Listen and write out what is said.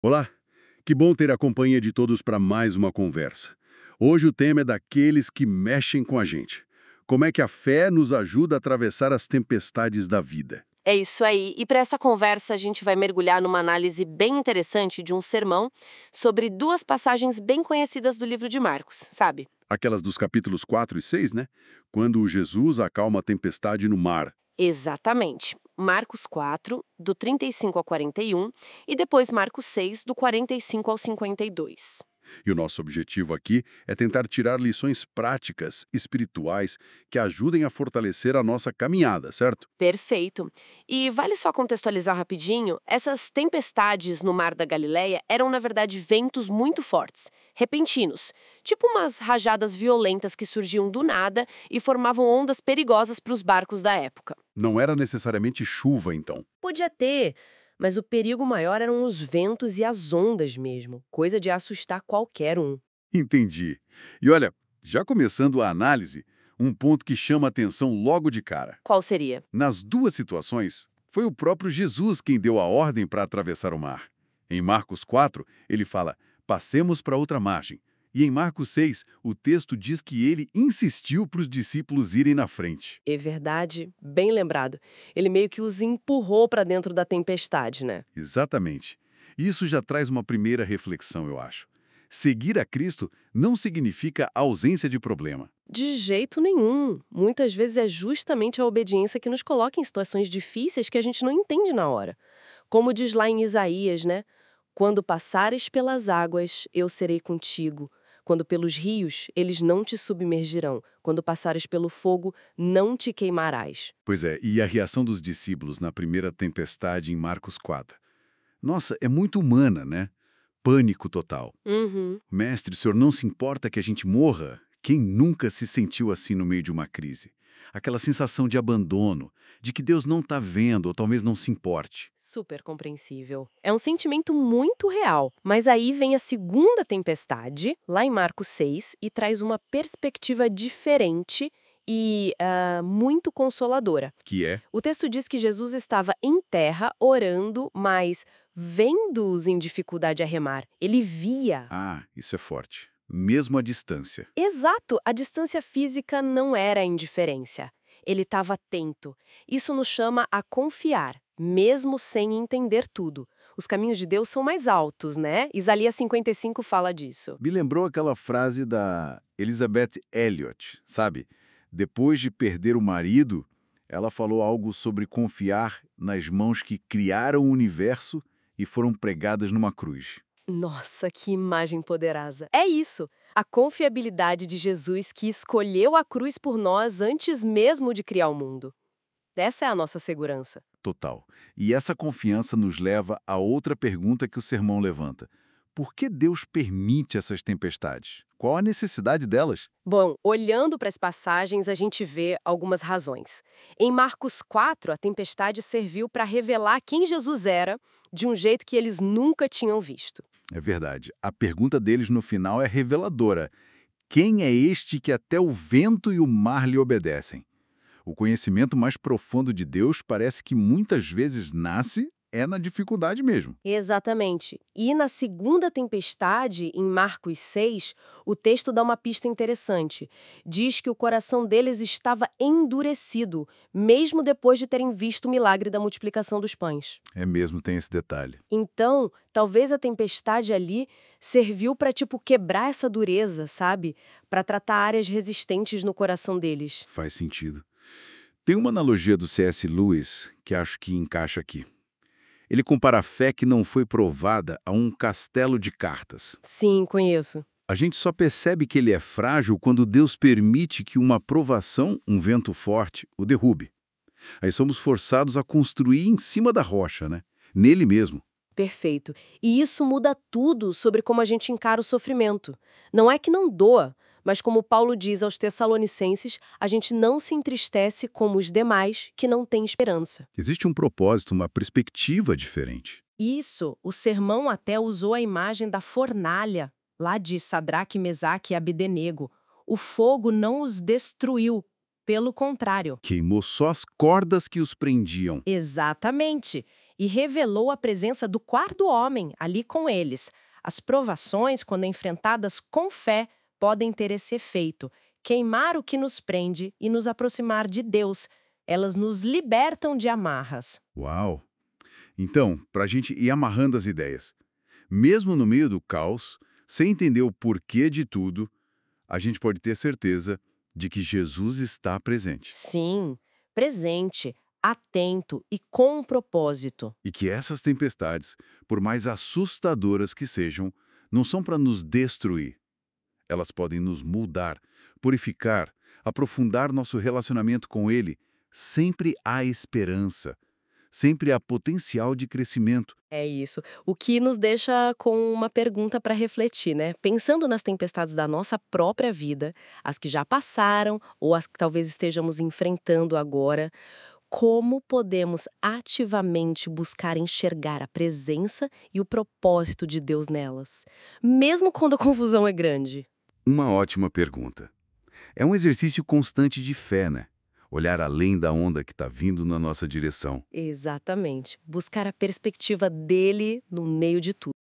Olá, que bom ter a companhia de todos para mais uma conversa. Hoje o tema é daqueles que mexem com a gente. Como é que a fé nos ajuda a atravessar as tempestades da vida? É isso aí. E para essa conversa, a gente vai mergulhar numa análise bem interessante de um sermão sobre duas passagens bem conhecidas do livro de Marcos, sabe? Aquelas dos capítulos 4 e 6, né? Quando Jesus acalma a tempestade no mar. Exatamente. Marcos 4, do 35 ao 41, e depois Marcos 6, do 45 ao 52. E o nosso objetivo aqui é tentar tirar lições práticas, espirituais, que ajudem a fortalecer a nossa caminhada, certo? Perfeito. E vale só contextualizar rapidinho, essas tempestades no Mar da Galileia eram, na verdade, ventos muito fortes, repentinos, tipo umas rajadas violentas que surgiam do nada e formavam ondas perigosas para os barcos da época. Não era necessariamente chuva, então. Podia ter, mas o perigo maior eram os ventos e as ondas mesmo, coisa de assustar qualquer um. Entendi. E olha, já começando a análise, um ponto que chama a atenção logo de cara. Qual seria? Nas duas situações, foi o próprio Jesus quem deu a ordem para atravessar o mar. Em Marcos 4, ele fala, passemos para outra margem. E em Marcos 6, o texto diz que ele insistiu para os discípulos irem na frente. É verdade, bem lembrado. Ele meio que os empurrou para dentro da tempestade, né? Exatamente. Isso já traz uma primeira reflexão, eu acho. Seguir a Cristo não significa ausência de problema. De jeito nenhum. Muitas vezes é justamente a obediência que nos coloca em situações difíceis que a gente não entende na hora. Como diz lá em Isaías, né? Quando passares pelas águas, eu serei contigo. Quando pelos rios, eles não te submergirão. Quando passares pelo fogo, não te queimarás. Pois é, e a reação dos discípulos na primeira tempestade em Marcos 4? Nossa, é muito humana, né? Pânico total. Uhum. Mestre, o senhor não se importa que a gente morra? Quem nunca se sentiu assim no meio de uma crise? Aquela sensação de abandono, de que Deus não está vendo ou talvez não se importe. Super compreensível. É um sentimento muito real. Mas aí vem a segunda tempestade, lá em Marcos 6, e traz uma perspectiva diferente e muito consoladora. Que é, O texto diz que Jesus estava em terra orando, mas vendo-os em dificuldade a remar. Ele via. isso é forte, mesmo à distância. Exato, a distância física não era a indiferença. Ele estava atento. Isso nos chama a confiar, mesmo sem entender tudo. Os caminhos de Deus são mais altos, né? Isaías 55 fala disso. Me lembrou aquela frase da Elizabeth Elliot, sabe? Depois de perder o marido, ela falou algo sobre confiar nas mãos que criaram o universo e foram pregadas numa cruz. Nossa, que imagem poderosa. É isso, a confiabilidade de Jesus que escolheu a cruz por nós antes mesmo de criar o mundo. Essa é a nossa segurança. Total. E essa confiança nos leva a outra pergunta que o sermão levanta. Por que Deus permite essas tempestades? Qual a necessidade delas? Bom, olhando para as passagens, a gente vê algumas razões. Em Marcos 4, a tempestade serviu para revelar quem Jesus era de um jeito que eles nunca tinham visto. É verdade. A pergunta deles no final é reveladora. Quem é este que até o vento e o mar lhe obedecem? O conhecimento mais profundo de Deus parece que muitas vezes nasce na dificuldade mesmo. Exatamente. E na segunda tempestade, em Marcos 6, o texto dá uma pista interessante. Diz que o coração deles estava endurecido, mesmo depois de terem visto o milagre da multiplicação dos pães. É mesmo, tem esse detalhe. Então, talvez a tempestade ali serviu para tipo quebrar essa dureza, sabe? Para tratar áreas resistentes no coração deles. Faz sentido. Tem uma analogia do C.S. Lewis que acho que encaixa aqui. Ele compara a fé que não foi provada a um castelo de cartas. Sim, conheço. A gente só percebe que ele é frágil quando Deus permite que uma provação, um vento forte, o derrube. Aí somos forçados a construir em cima da rocha, né? Nele mesmo. Perfeito. E isso muda tudo sobre como a gente encara o sofrimento. Não é que não doa, mas como Paulo diz aos Tessalonicenses, a gente não se entristece como os demais que não têm esperança. Existe um propósito, uma perspectiva diferente. Isso, o sermão até usou a imagem da fornalha, lá de Sadraque, Mesaque e Abdenego. O fogo não os destruiu, pelo contrário. Queimou só as cordas que os prendiam. Exatamente. e revelou a presença do quarto homem ali com eles. As provações, quando enfrentadas com fé, podem ter esse efeito: queimar o que nos prende e nos aproximar de Deus. Elas nos libertam de amarras. Uau! Então, para a gente ir amarrando as ideias, mesmo no meio do caos, sem entender o porquê de tudo, a gente pode ter certeza de que Jesus está presente. Sim, presente, atento e com um propósito. E que essas tempestades, por mais assustadoras que sejam, não são para nos destruir. Elas podem nos moldar, purificar, aprofundar nosso relacionamento com Ele. Sempre há esperança, sempre há potencial de crescimento. É isso. O que nos deixa com uma pergunta para refletir, né? Pensando nas tempestades da nossa própria vida, as que já passaram ou as que talvez estejamos enfrentando agora, como podemos ativamente buscar enxergar a presença e o propósito de Deus nelas, mesmo quando a confusão é grande? Uma ótima pergunta. É um exercício constante de fé, né? Olhar além da onda que está vindo na nossa direção. Exatamente. Buscar a perspectiva dele no meio de tudo.